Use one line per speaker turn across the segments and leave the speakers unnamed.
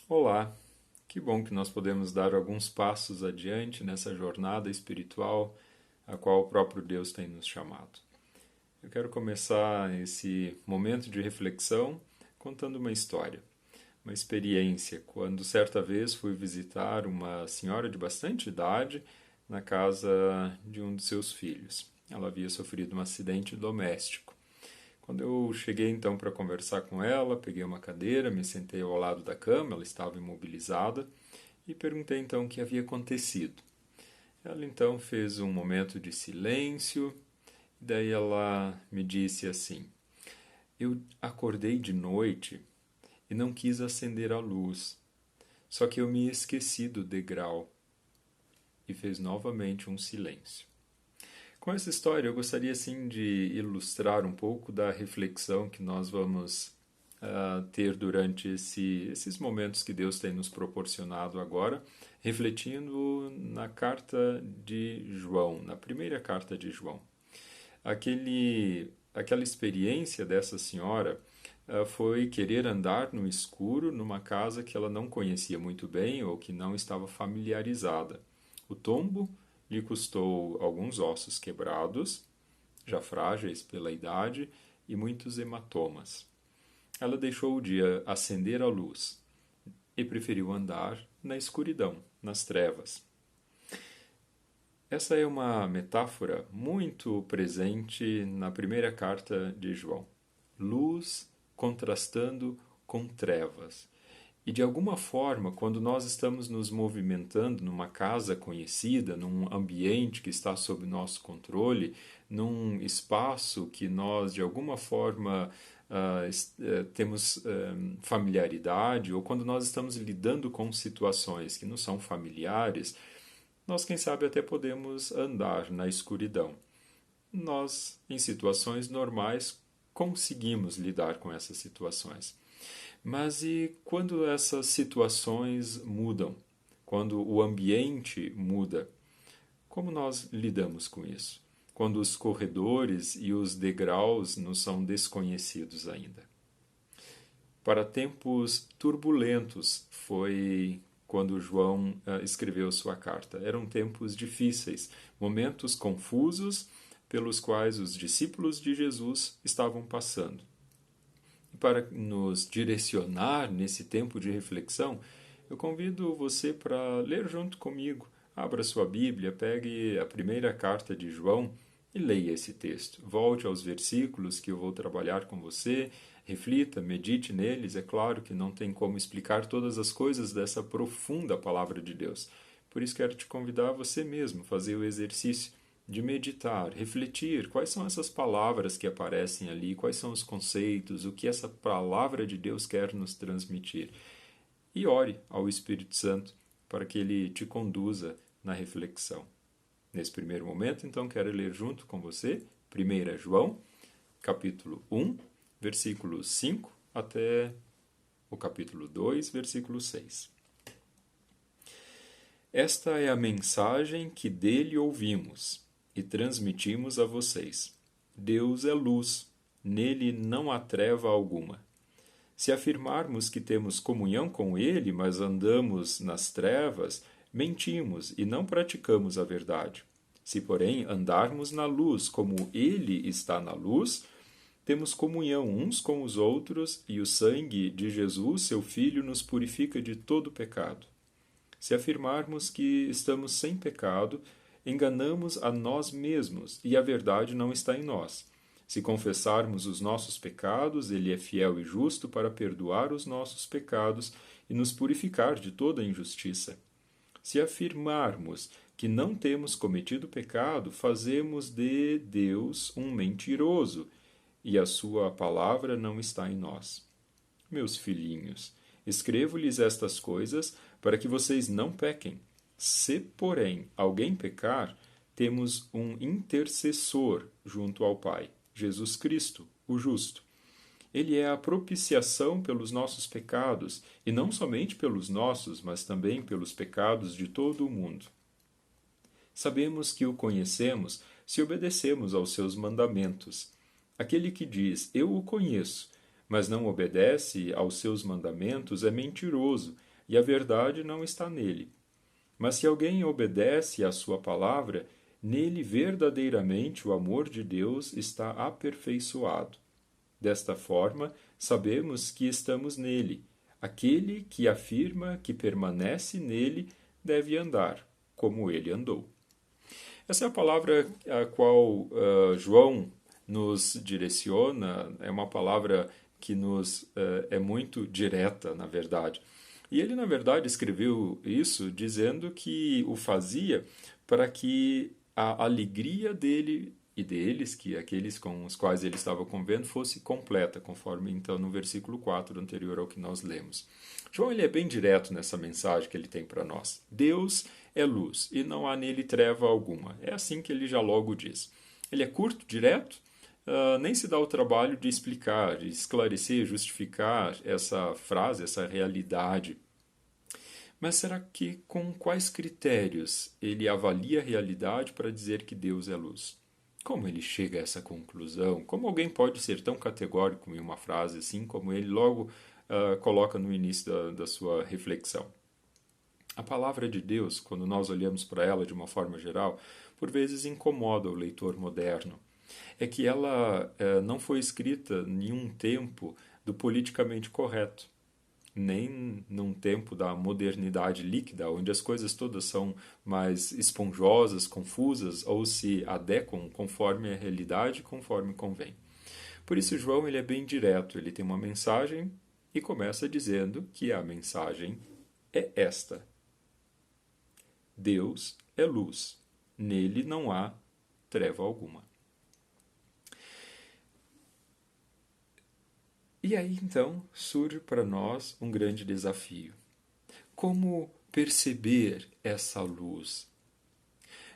Olá, que bom que nós podemos dar alguns passos adiante nessa jornada espiritual a qual o próprio Deus tem nos chamado. Eu quero começar esse momento de reflexão contando uma história, uma experiência, quando certa vez fui visitar uma senhora de bastante idade na casa de um de seus filhos. Ela havia sofrido um acidente doméstico. Quando eu cheguei então para conversar com ela, peguei uma cadeira, me sentei ao lado da cama, ela estava imobilizada, e perguntei então o que havia acontecido. Ela então fez um momento de silêncio, e daí ela me disse assim: Eu acordei de noite e não quis acender a luz, só que eu me esqueci do degrau. E fez novamente um silêncio. Com essa história, eu gostaria sim de ilustrar um pouco da reflexão que nós vamos ter durante esses momentos que Deus tem nos proporcionado agora, refletindo na carta de João, na primeira carta de João. Aquela experiência dessa senhora foi querer andar no escuro numa casa que ela não conhecia muito bem ou que não estava familiarizada. O tombo lhe custou alguns ossos quebrados, já frágeis pela idade, e muitos hematomas. Ela deixou de acender a luz e preferiu andar na escuridão, nas trevas. Essa é uma metáfora muito presente na primeira carta de João. Luz contrastando com trevas. E de alguma forma, quando nós estamos nos movimentando numa casa conhecida, num ambiente que está sob nosso controle, num espaço que nós de alguma forma temos familiaridade, ou quando nós estamos lidando com situações que não são familiares, nós, quem sabe, até podemos andar na escuridão. Nós, em situações normais, conseguimos lidar com essas situações. Mas e quando essas situações mudam? Quando o ambiente muda? Como nós lidamos com isso? Quando os corredores e os degraus nos são desconhecidos ainda. Para tempos turbulentos foi quando João escreveu sua carta. Eram tempos difíceis, momentos confusos pelos quais os discípulos de Jesus estavam passando. E para nos direcionar nesse tempo de reflexão, eu convido você para ler junto comigo. Abra sua Bíblia, pegue a primeira carta de João e leia esse texto. Volte aos versículos que eu vou trabalhar com você, reflita, medite neles. É claro que não tem como explicar todas as coisas dessa profunda palavra de Deus. Por isso quero te convidar a você mesmo fazer o exercício de meditar, refletir quais são essas palavras que aparecem ali, quais são os conceitos, o que essa palavra de Deus quer nos transmitir. E ore ao Espírito Santo para que ele te conduza na reflexão. Nesse primeiro momento, então, quero ler junto com você 1 João, capítulo 1, versículo 5 até o capítulo 2, versículo 6. Esta é a mensagem que dele ouvimos e transmitimos a vocês. Deus é luz, nele não há treva alguma. Se afirmarmos que temos comunhão com ele, mas andamos nas trevas, mentimos e não praticamos a verdade. Se, porém, andarmos na luz como ele está na luz, temos comunhão uns com os outros e o sangue de Jesus, seu Filho, nos purifica de todo pecado. Se afirmarmos que estamos sem pecado, enganamos a nós mesmos e a verdade não está em nós. Se confessarmos os nossos pecados, ele é fiel e justo para perdoar os nossos pecados e nos purificar de toda injustiça. Se afirmarmos que não temos cometido pecado, fazemos de Deus um mentiroso e a sua palavra não está em nós. Meus filhinhos, escrevo-lhes estas coisas para que vocês não pequem. Se, porém, alguém pecar, temos um intercessor junto ao Pai, Jesus Cristo, o justo. Ele é a propiciação pelos nossos pecados, e não somente pelos nossos, mas também pelos pecados de todo o mundo. Sabemos que o conhecemos se obedecemos aos seus mandamentos. Aquele que diz, eu o conheço, mas não obedece aos seus mandamentos, é mentiroso, e a verdade não está nele. Mas se alguém obedece à sua palavra, nele verdadeiramente o amor de Deus está aperfeiçoado. Desta forma, sabemos que estamos nele. Aquele que afirma que permanece nele deve andar como ele andou. Essa é a palavra a qual João nos direciona, é uma palavra que nos é muito direta, na verdade. E ele, na verdade, escreveu isso dizendo que o fazia para que a alegria dele e deles, que aqueles com os quais ele estava convivendo, fosse completa, conforme então no versículo 4 anterior ao que nós lemos. João ele é bem direto nessa mensagem que ele tem para nós. Deus é luz e não há nele treva alguma. É assim que ele já logo diz. Ele é curto, direto, nem se dá o trabalho de explicar, de esclarecer, justificar essa frase, essa realidade. Mas será que com quais critérios ele avalia a realidade para dizer que Deus é luz? Como ele chega a essa conclusão? Como alguém pode ser tão categórico em uma frase assim, como ele logo coloca no início da sua reflexão? A palavra de Deus, quando nós olhamos para ela de uma forma geral, por vezes incomoda o leitor moderno. É que ela não foi escrita em um tempo do politicamente correto, nem num tempo da modernidade líquida, onde as coisas todas são mais esponjosas, confusas, ou se adequam conforme a realidade, conforme convém. Por isso, João ele é bem direto, ele tem uma mensagem e começa dizendo que a mensagem é esta: Deus é luz, nele não há treva alguma. E aí então surge para nós um grande desafio. Como perceber essa luz?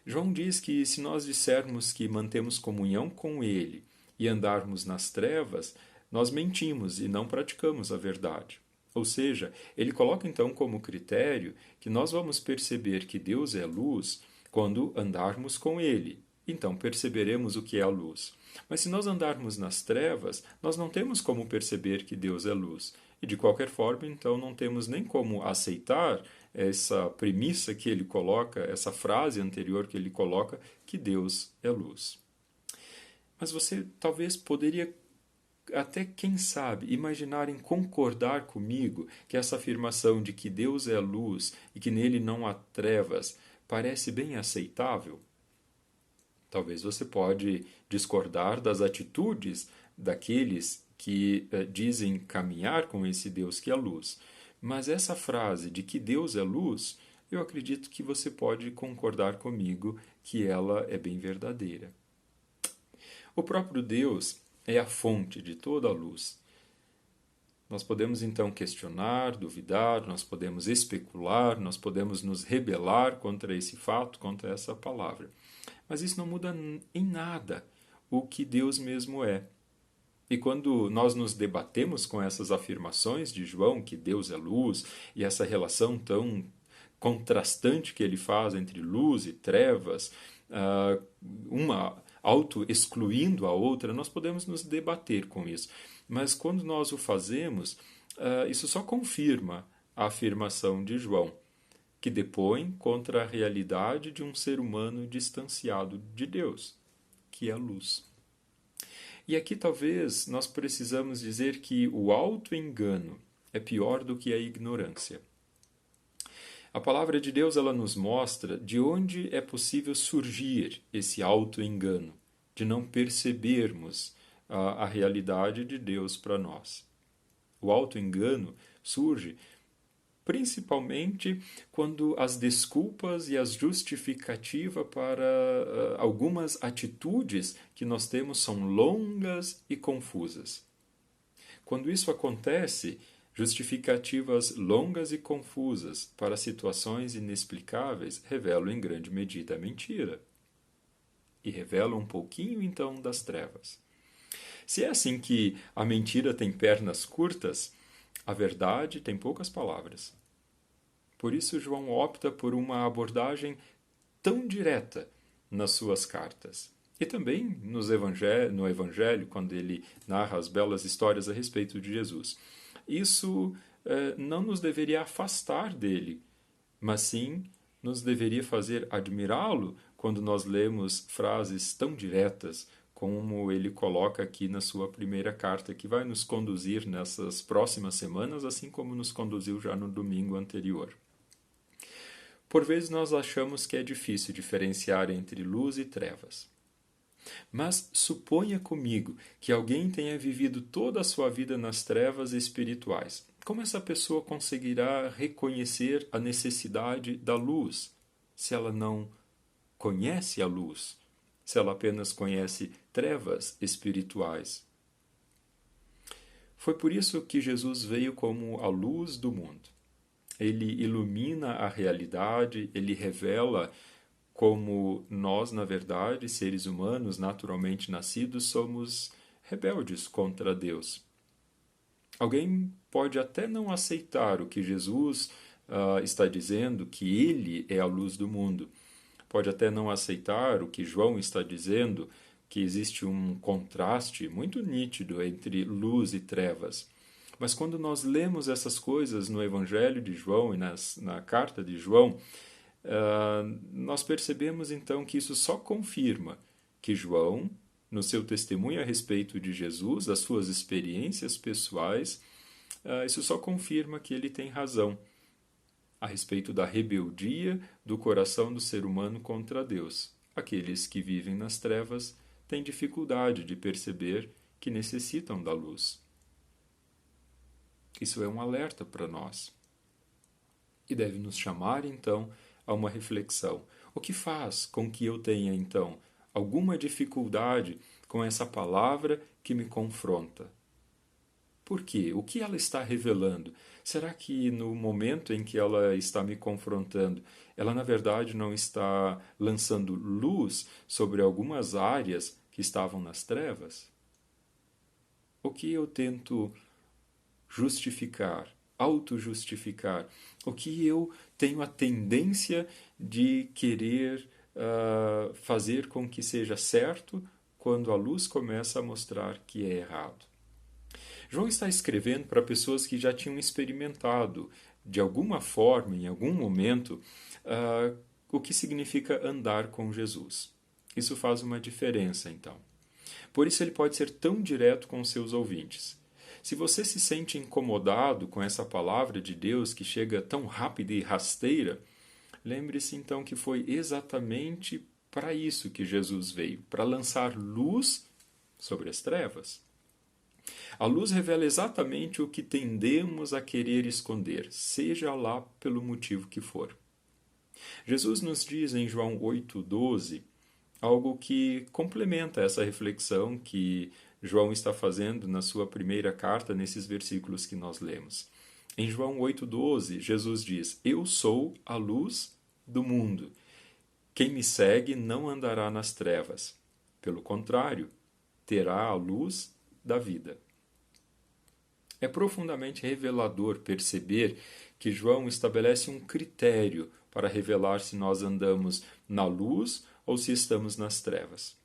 João diz que se nós dissermos que mantemos comunhão com Ele e andarmos nas trevas, nós mentimos e não praticamos a verdade. Ou seja, ele coloca então como critério que nós vamos perceber que Deus é luz quando andarmos com Ele. Então perceberemos o que é a luz. Mas se nós andarmos nas trevas, nós não temos como perceber que Deus é luz. E de qualquer forma, então, não temos nem como aceitar essa premissa que ele coloca, essa frase anterior que ele coloca, que Deus é luz. Mas você talvez poderia, até quem sabe, imaginar em concordar comigo que essa afirmação de que Deus é luz e que nele não há trevas parece bem aceitável? Talvez você pode discordar das atitudes daqueles que dizem caminhar com esse Deus que é luz. Mas essa frase de que Deus é luz, eu acredito que você pode concordar comigo que ela é bem verdadeira. O próprio Deus é a fonte de toda a luz. Nós podemos então questionar, duvidar, nós podemos especular, nós podemos nos rebelar contra esse fato, contra essa palavra. Mas isso não muda em nada o que Deus mesmo é. E quando nós nos debatemos com essas afirmações de João, que Deus é luz, e essa relação tão contrastante que ele faz entre luz e trevas, uma auto-excluindo a outra, nós podemos nos debater com isso. Mas quando nós o fazemos, isso só confirma a afirmação de João, que depõe contra a realidade de um ser humano distanciado de Deus, que é a luz. E aqui talvez nós precisamos dizer que o auto-engano é pior do que a ignorância. A palavra de Deus ela nos mostra de onde é possível surgir esse auto-engano, de não percebermos a realidade de Deus para nós. O auto-engano surge principalmente quando as desculpas e as justificativas para algumas atitudes que nós temos são longas e confusas. Quando isso acontece, justificativas longas e confusas para situações inexplicáveis revelam em grande medida a mentira. E revelam um pouquinho então das trevas. Se é assim que a mentira tem pernas curtas, a verdade tem poucas palavras. Por isso, João opta por uma abordagem tão direta nas suas cartas. E também no Evangelho, quando ele narra as belas histórias a respeito de Jesus. Isso não nos deveria afastar dele, mas sim nos deveria fazer admirá-lo quando nós lemos frases tão diretas como ele coloca aqui na sua primeira carta, que vai nos conduzir nessas próximas semanas, assim como nos conduziu já no domingo anterior. Por vezes nós achamos que é difícil diferenciar entre luz e trevas. Mas suponha comigo que alguém tenha vivido toda a sua vida nas trevas espirituais. Como essa pessoa conseguirá reconhecer a necessidade da luz se ela não conhece a luz? Se ela apenas conhece trevas espirituais? Foi por isso que Jesus veio como a luz do mundo. Ele ilumina a realidade, ele revela como nós, na verdade, seres humanos naturalmente nascidos, somos rebeldes contra Deus. Alguém pode até não aceitar o que Jesus está dizendo, que ele é a luz do mundo. Pode até não aceitar o que João está dizendo, que existe um contraste muito nítido entre luz e trevas. Mas quando nós lemos essas coisas no Evangelho de João e na carta de João, nós percebemos então que isso só confirma que João, no seu testemunho a respeito de Jesus, as suas experiências pessoais, isso só confirma que ele tem razão a respeito da rebeldia do coração do ser humano contra Deus. Aqueles que vivem nas trevas têm dificuldade de perceber que necessitam da luz. Isso é um alerta para nós. E deve nos chamar, então, a uma reflexão. O que faz com que eu tenha, então, alguma dificuldade com essa palavra que me confronta? Por quê? O que ela está revelando? Será que no momento em que ela está me confrontando, ela na verdade não está lançando luz sobre algumas áreas que estavam nas trevas? O que eu tento justificar, auto-justificar? O que eu tenho a tendência de querer fazer com que seja certo quando a luz começa a mostrar que é errado? João está escrevendo para pessoas que já tinham experimentado, de alguma forma, em algum momento, o que significa andar com Jesus. Isso faz uma diferença, então. Por isso ele pode ser tão direto com os seus ouvintes. Se você se sente incomodado com essa palavra de Deus que chega tão rápida e rasteira, lembre-se então que foi exatamente para isso que Jesus veio, para lançar luz sobre as trevas. A luz revela exatamente o que tendemos a querer esconder, seja lá pelo motivo que for. Jesus nos diz em João 8,12 algo que complementa essa reflexão que João está fazendo na sua primeira carta, nesses versículos que nós lemos. Em João 8,12, Jesus diz: Eu sou a luz do mundo. Quem me segue não andará nas trevas. Pelo contrário, terá a luz da vida. É profundamente revelador perceber que João estabelece um critério para revelar se nós andamos na luz ou se estamos nas trevas.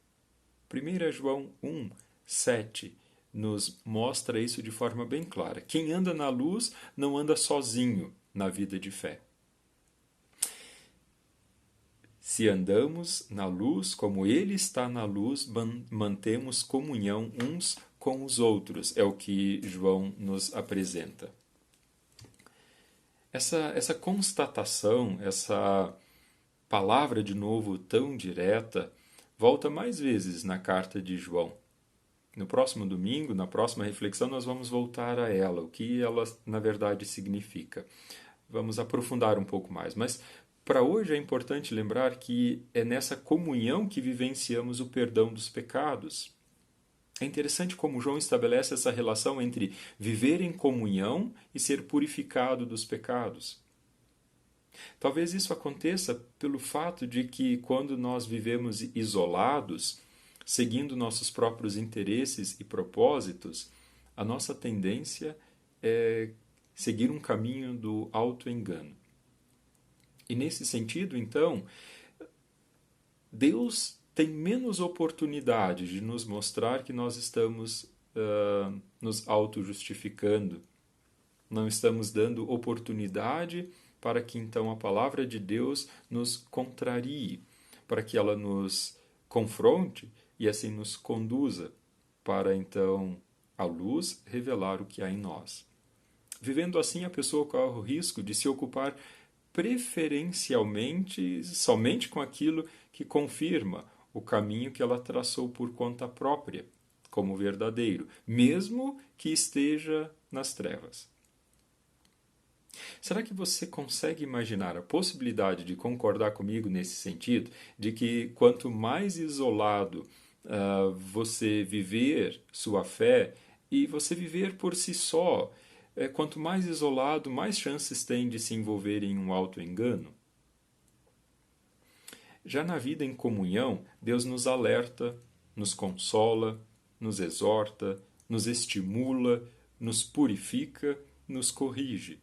1 João 1, 7 nos mostra isso de forma bem clara. Quem anda na luz não anda sozinho na vida de fé. Se andamos na luz, como Ele está na luz, mantemos comunhão uns com os outros. É o que João nos apresenta. Essa constatação, essa palavra de novo tão direta, volta mais vezes na carta de João. No próximo domingo, na próxima reflexão, nós vamos voltar a ela, o que ela na verdade significa. Vamos aprofundar um pouco mais, mas para hoje é importante lembrar que é nessa comunhão que vivenciamos o perdão dos pecados. É interessante como João estabelece essa relação entre viver em comunhão e ser purificado dos pecados. Talvez isso aconteça pelo fato de que quando nós vivemos isolados, seguindo nossos próprios interesses e propósitos, a nossa tendência é seguir um caminho do auto-engano. E nesse sentido, então, Deus tem menos oportunidade de nos mostrar que nós estamos nos auto-justificando. não estamos dando oportunidade para que então a palavra de Deus nos contrarie, para que ela nos confronte e assim nos conduza para então a luz revelar o que há em nós. Vivendo assim, a pessoa corre o risco de se ocupar preferencialmente somente com aquilo que confirma o caminho que ela traçou por conta própria, como verdadeiro, mesmo que esteja nas trevas. Será que você consegue imaginar a possibilidade de concordar comigo nesse sentido, de que quanto mais isolado você viver sua fé e você viver por si só, quanto mais isolado, mais chances tem de se envolver em um auto-engano? Já na vida em comunhão, Deus nos alerta, nos consola, nos exorta, nos estimula, nos purifica, nos corrige.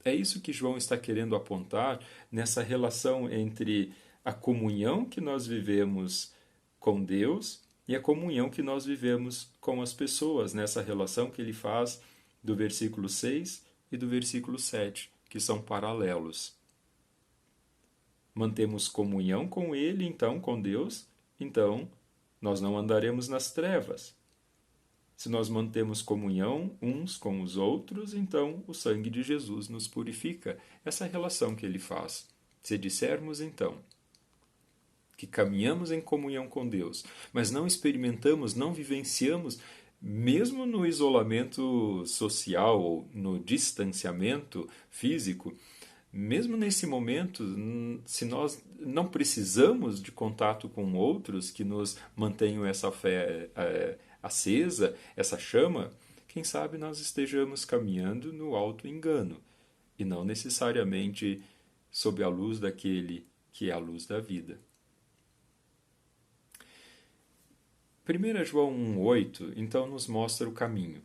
É isso que João está querendo apontar nessa relação entre a comunhão que nós vivemos com Deus e a comunhão que nós vivemos com as pessoas, nessa relação que ele faz do versículo 6 e do versículo 7, que são paralelos. Mantemos comunhão com ele, então, com Deus, então nós não andaremos nas trevas. Se nós mantemos comunhão uns com os outros, então o sangue de Jesus nos purifica. Essa é a relação que ele faz. Se dissermos, então, que caminhamos em comunhão com Deus, mas não experimentamos, não vivenciamos, mesmo no isolamento social ou no distanciamento físico, mesmo nesse momento, se nós não precisamos de contato com outros que nos mantenham essa fé acesa, essa chama, quem sabe nós estejamos caminhando no auto-engano e não necessariamente sob a luz daquele que é a luz da vida. 1 João 1,8 então nos mostra o caminho.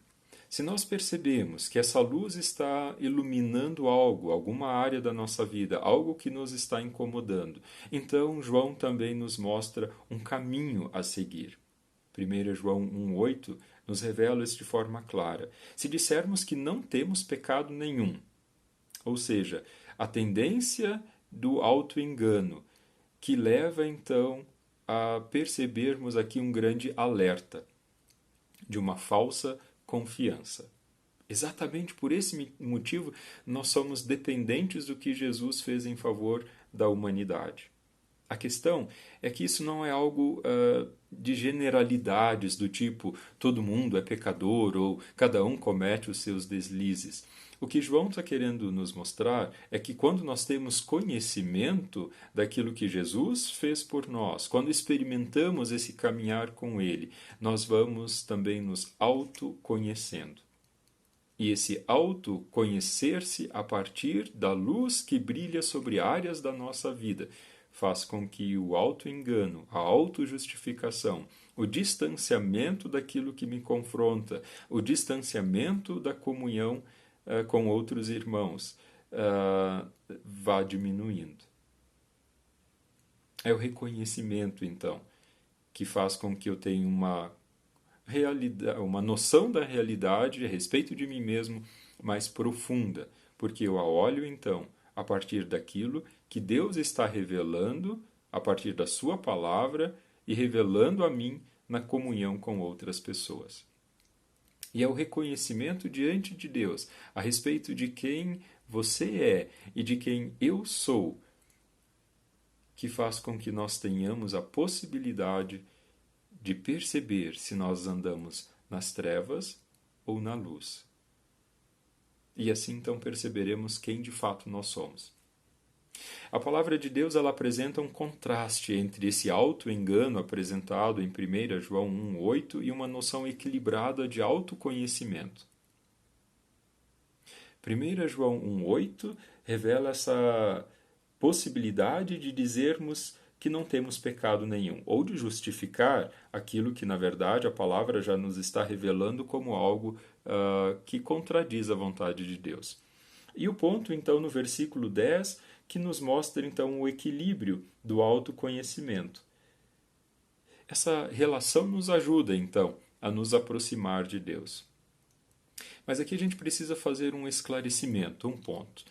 Se nós percebemos que essa luz está iluminando algo, alguma área da nossa vida, algo que nos está incomodando, então João também nos mostra um caminho a seguir. 1 João 1,8 nos revela isso de forma clara. Se dissermos que não temos pecado nenhum, ou seja, a tendência do auto-engano, que leva então a percebermos aqui um grande alerta de uma falsa confiança. Exatamente por esse motivo, nós somos dependentes do que Jesus fez em favor da humanidade. A questão é que isso não é algo de generalidades do tipo todo mundo é pecador ou cada um comete os seus deslizes. O que João está querendo nos mostrar é que quando nós temos conhecimento daquilo que Jesus fez por nós, quando experimentamos esse caminhar com Ele, nós vamos também nos autoconhecendo. E esse autoconhecer-se a partir da luz que brilha sobre áreas da nossa vida faz com que o auto-engano, a autojustificação, o distanciamento daquilo que me confronta, o distanciamento da comunhão com outros irmãos vá diminuindo. É o reconhecimento, então, que faz com que eu tenha uma noção da realidade a respeito de mim mesmo mais profunda, porque eu a olho, então, a partir daquilo que Deus está revelando, a partir da sua palavra e revelando a mim na comunhão com outras pessoas. E é o reconhecimento diante de Deus a respeito de quem você é e de quem eu sou que faz com que nós tenhamos a possibilidade de perceber se nós andamos nas trevas ou na luz. E assim então perceberemos quem de fato nós somos. A palavra de Deus ela apresenta um contraste entre esse auto-engano apresentado em 1 João 1,8 e uma noção equilibrada de autoconhecimento. 1 João 1,8 revela essa possibilidade de dizermos que não temos pecado nenhum, ou de justificar aquilo que, na verdade, a palavra já nos está revelando como algo que contradiz a vontade de Deus. E o ponto, então, no versículo 10, que nos mostra, então, o equilíbrio do autoconhecimento. Essa relação nos ajuda, então, a nos aproximar de Deus. Mas aqui a gente precisa fazer um esclarecimento, um ponto.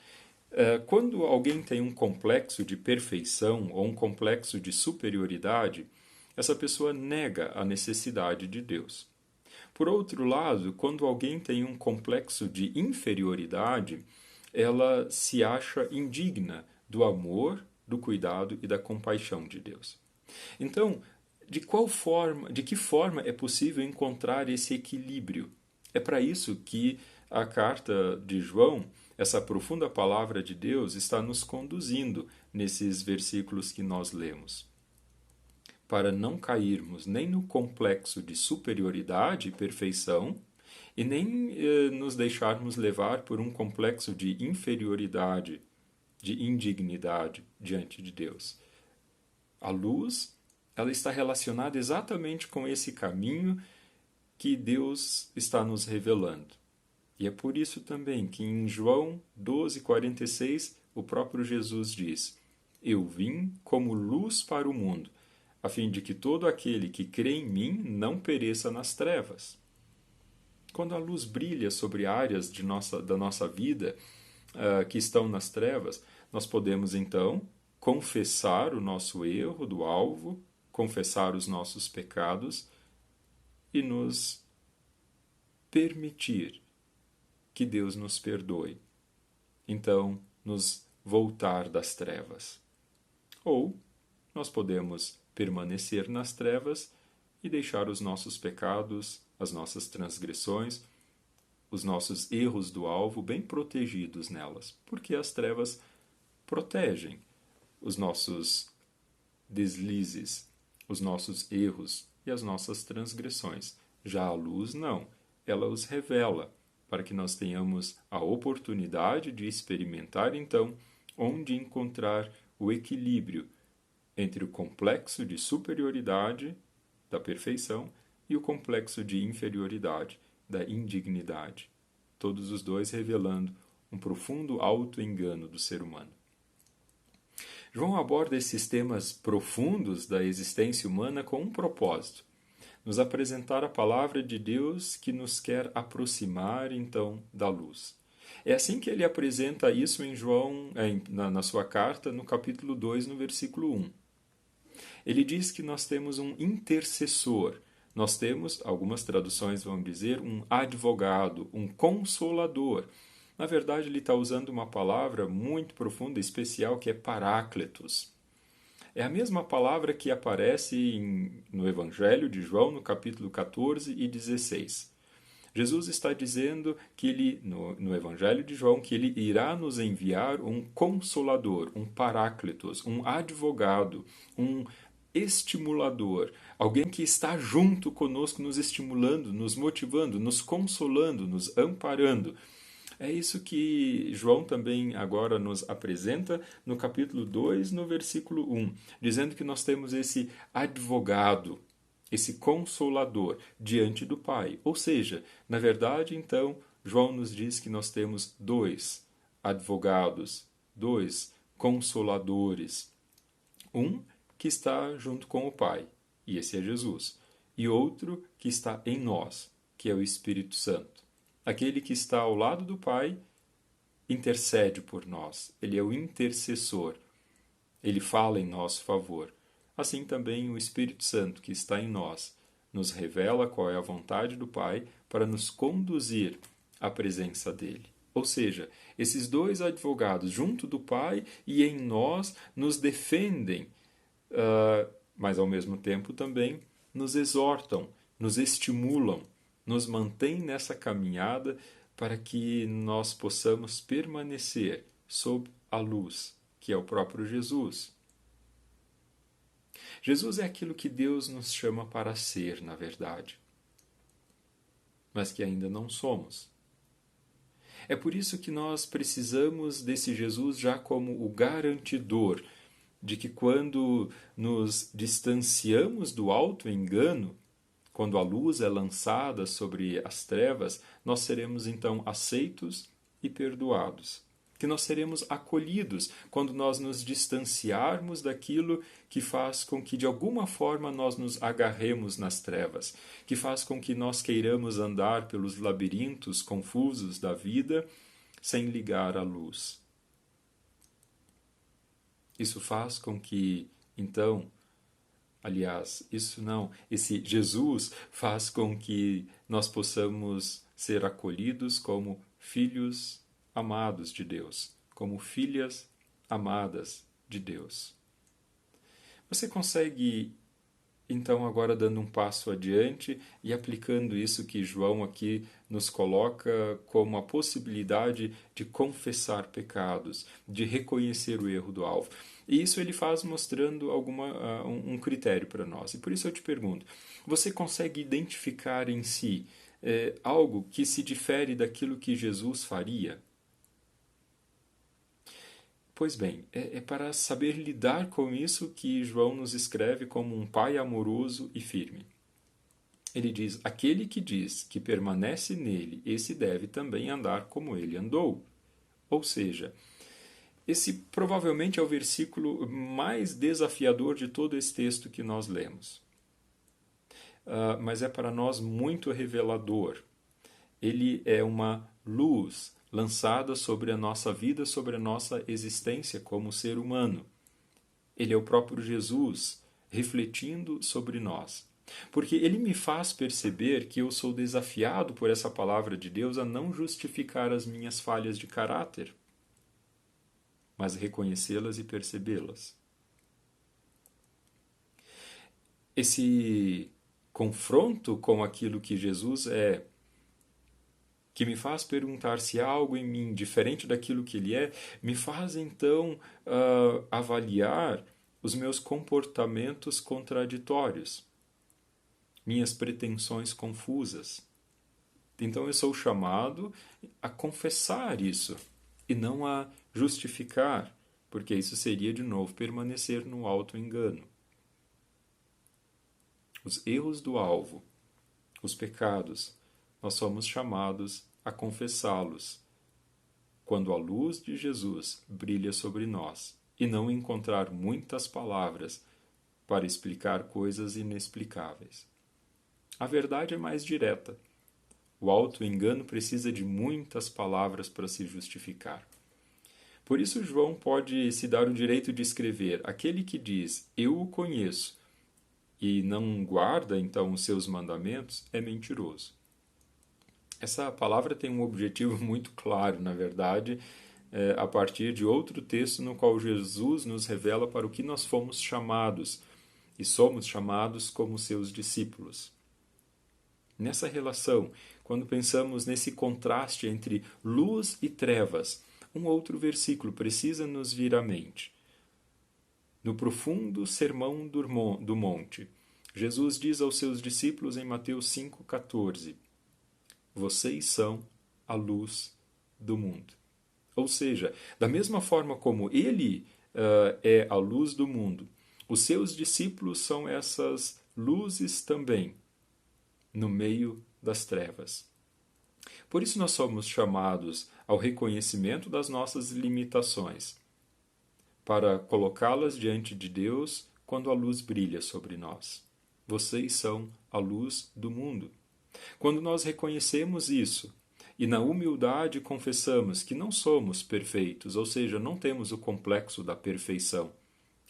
Quando alguém tem um complexo de perfeição ou um complexo de superioridade, essa pessoa nega a necessidade de Deus. Por outro lado, quando alguém tem um complexo de inferioridade, ela se acha indigna do amor, do cuidado e da compaixão de Deus. Então, de que forma é possível encontrar esse equilíbrio? É para isso que a carta de João, essa profunda palavra de Deus, está nos conduzindo nesses versículos que nós lemos. Para não cairmos nem no complexo de superioridade e perfeição, e nem nos deixarmos levar por um complexo de inferioridade, de indignidade diante de Deus. A luz, ela está relacionada exatamente com esse caminho que Deus está nos revelando. E é por isso também que em João 12:46 o próprio Jesus diz: Eu vim como luz para o mundo, a fim de que todo aquele que crê em mim não pereça nas trevas. Quando a luz brilha sobre áreas da nossa vida que estão nas trevas, nós podemos então confessar o nosso erro do alvo, confessar os nossos pecados e nos permitir que Deus nos perdoe. Então, nos voltar das trevas. Ou nós podemos permanecer nas trevas e deixar os nossos pecados, as nossas transgressões, os nossos erros do alvo bem protegidos nelas, porque as trevas protegem os nossos deslizes, os nossos erros e as nossas transgressões. Já a luz não, ela os revela, para que nós tenhamos a oportunidade de experimentar então onde encontrar o equilíbrio entre o complexo de superioridade da perfeição e o complexo de inferioridade da indignidade, todos os dois revelando um profundo auto-engano do ser humano. João aborda esses temas profundos da existência humana com um propósito: nos apresentar a palavra de Deus que nos quer aproximar, então, da luz. É assim que ele apresenta isso em João, na sua carta, no capítulo 2, no versículo 1. Ele diz que nós temos um intercessor. Nós temos, algumas traduções vão dizer, um advogado, um consolador. Na verdade, ele está usando uma palavra muito profunda, especial, que é parácletos. É a mesma palavra que aparece no Evangelho de João, no capítulo 14 e 16. Jesus está dizendo que no Evangelho de João, que ele irá nos enviar um consolador, um parácletos, um advogado, um estimulador, alguém que está junto conosco, nos estimulando, nos motivando, nos consolando, nos amparando. É isso que João também agora nos apresenta no capítulo 2, no versículo 1, dizendo que nós temos esse advogado, esse consolador diante do Pai. Ou seja, na verdade, então, João nos diz que nós temos dois advogados, dois consoladores. Um que está junto com o Pai, e esse é Jesus, e outro que está em nós, que é o Espírito Santo. Aquele que está ao lado do Pai intercede por nós, ele é o intercessor, ele fala em nosso favor. Assim também o Espírito Santo que está em nós nos revela qual é a vontade do Pai para nos conduzir à presença dele. Ou seja, esses dois advogados junto do Pai e em nós nos defendem, mas ao mesmo tempo também nos exortam, nos estimulam, nos mantêm nessa caminhada para que nós possamos permanecer sob a luz, que é o próprio Jesus. Jesus é aquilo que Deus nos chama para ser, na verdade, mas que ainda não somos. É por isso que nós precisamos desse Jesus já como o garantidor de que quando nos distanciamos do auto-engano, quando a luz é lançada sobre as trevas, nós seremos então aceitos e perdoados. que nós seremos acolhidos quando nós nos distanciarmos daquilo que faz com que de alguma forma nós nos agarremos nas trevas, que faz com que nós queiramos andar pelos labirintos confusos da vida sem ligar a luz. Isso faz com que, então, esse Jesus faz com que nós possamos ser acolhidos como filhos amados de Deus, como filhas amadas de Deus. Você consegue, então, agora dando um passo adiante e aplicando isso que João aqui nos coloca como a possibilidade de confessar pecados, de reconhecer o erro do alvo. E isso ele faz mostrando um critério para nós. E por isso eu te pergunto, você consegue identificar em si algo que se difere daquilo que Jesus faria? Pois bem, é para saber lidar com isso que João nos escreve como um pai amoroso e firme. Ele diz, aquele que diz que permanece nele, esse deve também andar como ele andou. Ou seja, esse provavelmente é o versículo mais desafiador de todo esse texto que nós lemos. Mas é para nós muito revelador. Ele é uma luz lançada sobre a nossa vida, sobre a nossa existência como ser humano. Ele é o próprio Jesus refletindo sobre nós. Porque ele me faz perceber que eu sou desafiado por essa palavra de Deus a não justificar as minhas falhas de caráter, mas reconhecê-las e percebê-las. Esse confronto com aquilo que Jesus é, que me faz perguntar se há algo em mim diferente daquilo que ele é, me faz então avaliar os meus comportamentos contraditórios, minhas pretensões confusas. Então eu sou chamado a confessar isso e não a justificar, porque isso seria de novo permanecer no auto-engano. Os erros do alvo, os pecados, nós somos chamados a confessá-los quando a luz de Jesus brilha sobre nós e não encontrar muitas palavras para explicar coisas inexplicáveis. A verdade é mais direta. O auto-engano precisa de muitas palavras para se justificar. Por isso João pode se dar o direito de escrever: aquele que diz, eu o conheço, e não guarda então os seus mandamentos, é mentiroso. Essa palavra tem um objetivo muito claro, na verdade, a partir de outro texto no qual Jesus nos revela para o que nós fomos chamados, e somos chamados como seus discípulos. Nessa relação, quando pensamos nesse contraste entre luz e trevas, um outro versículo precisa nos vir à mente. No profundo sermão do monte, Jesus diz aos seus discípulos em Mateus 5,14: vocês são a luz do mundo. Ou seja, da mesma forma como ele é a luz do mundo, os seus discípulos são essas luzes também, no meio das trevas. Por isso nós somos chamados ao reconhecimento das nossas limitações, para colocá-las diante de Deus quando a luz brilha sobre nós. Vocês são a luz do mundo. Quando nós reconhecemos isso e na humildade confessamos que não somos perfeitos, ou seja, não temos o complexo da perfeição,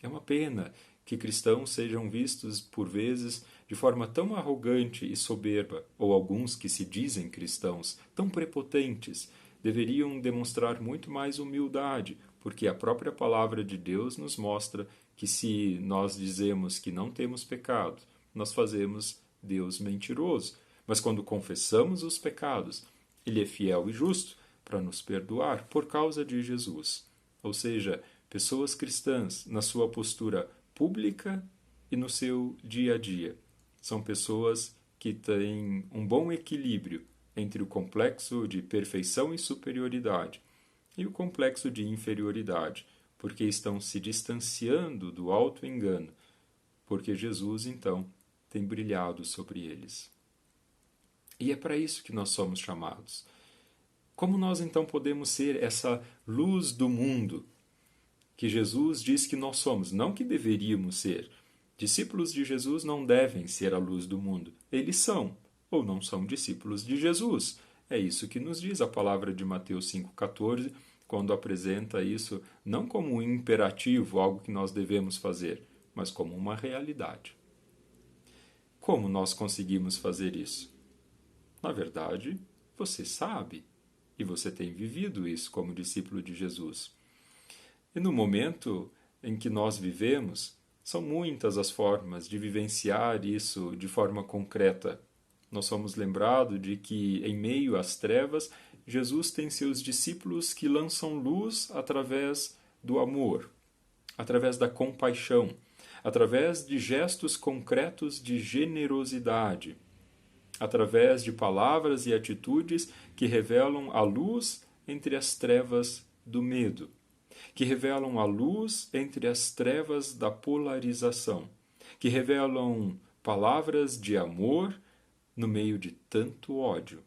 é uma pena que cristãos sejam vistos por vezes de forma tão arrogante e soberba, ou alguns que se dizem cristãos, tão prepotentes, deveriam demonstrar muito mais humildade, porque a própria palavra de Deus nos mostra que se nós dizemos que não temos pecado, nós fazemos Deus mentiroso. Mas quando confessamos os pecados, Ele é fiel e justo para nos perdoar por causa de Jesus. Ou seja, pessoas cristãs, na sua postura pública e no seu dia a dia, são pessoas que têm um bom equilíbrio entre o complexo de perfeição e superioridade e o complexo de inferioridade, porque estão se distanciando do auto-engano, porque Jesus, então, tem brilhado sobre eles. E é para isso que nós somos chamados. Como nós então podemos ser essa luz do mundo que Jesus diz que nós somos? Não que deveríamos ser. Discípulos de Jesus não devem ser a luz do mundo. Eles são, ou não são discípulos de Jesus. É isso que nos diz a palavra de Mateus 5,14, quando apresenta isso não como um imperativo, algo que nós devemos fazer, mas como uma realidade. Como nós conseguimos fazer isso? Na verdade, você sabe, e você tem vivido isso como discípulo de Jesus. E no momento em que nós vivemos, são muitas as formas de vivenciar isso de forma concreta. Nós somos lembrados de que, em meio às trevas, Jesus tem seus discípulos que lançam luz através do amor, através da compaixão, através de gestos concretos de generosidade, através de palavras e atitudes que revelam a luz entre as trevas do medo, que revelam a luz entre as trevas da polarização, que revelam palavras de amor no meio de tanto ódio.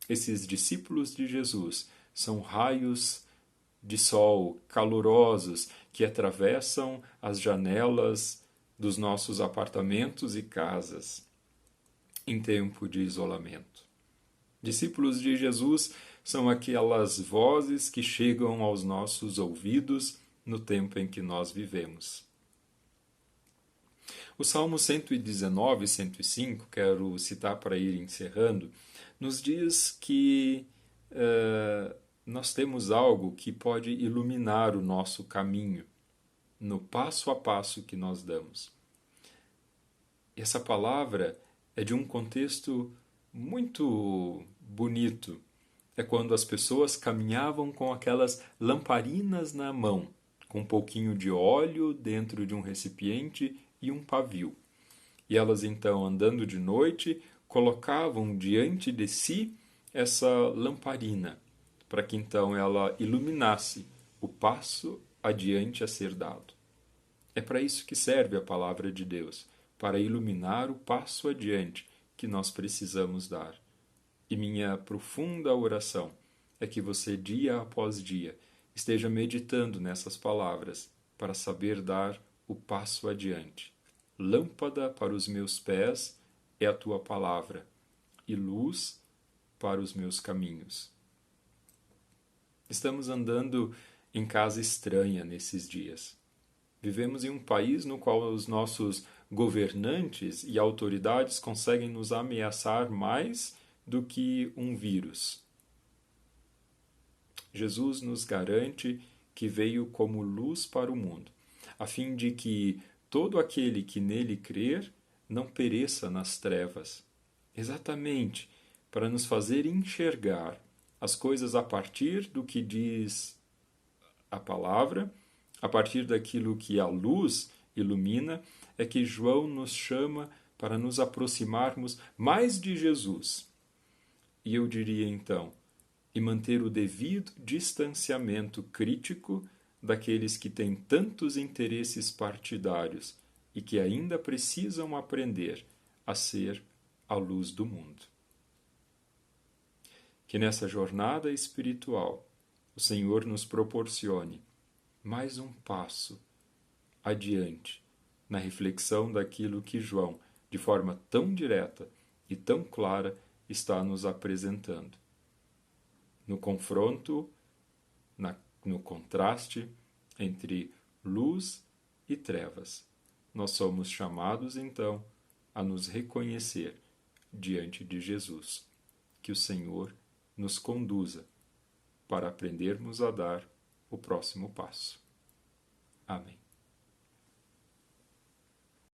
Esses discípulos de Jesus são raios de sol calorosos que atravessam as janelas dos nossos apartamentos e casas em tempo de isolamento. Discípulos de Jesus são aquelas vozes que chegam aos nossos ouvidos no tempo em que nós vivemos. O Salmo 119 e 105, quero citar para ir encerrando, nos diz que nós temos algo que pode iluminar o nosso caminho no passo a passo que nós damos. Essa palavra é de um contexto muito bonito. É quando as pessoas caminhavam com aquelas lamparinas na mão, com um pouquinho de óleo dentro de um recipiente e um pavio. E elas então, andando de noite, colocavam diante de si essa lamparina, para que então ela iluminasse o passo adiante a ser dado. É para isso que serve a palavra de Deus, para iluminar o passo adiante que nós precisamos dar. E minha profunda oração é que você, dia após dia, esteja meditando nessas palavras para saber dar o passo adiante. Lâmpada para os meus pés é a tua palavra, e luz para os meus caminhos. Estamos andando em casa estranha nesses dias. Vivemos em um país no qual os nossos governantes e autoridades conseguem nos ameaçar mais do que um vírus. Jesus nos garante que veio como luz para o mundo, a fim de que todo aquele que nele crer não pereça nas trevas. Exatamente para nos fazer enxergar as coisas a partir do que diz a palavra, a partir daquilo que a luz ilumina, é que João nos chama para nos aproximarmos mais de Jesus. E eu diria então, e manter o devido distanciamento crítico daqueles que têm tantos interesses partidários e que ainda precisam aprender a ser a luz do mundo. Que nessa jornada espiritual o Senhor nos proporcione mais um passo adiante na reflexão daquilo que João, de forma tão direta e tão clara, está nos apresentando. No confronto, no contraste entre luz e trevas, nós somos chamados então a nos reconhecer diante de Jesus. Que o Senhor nos conduza para aprendermos a dar o próximo passo. Amém.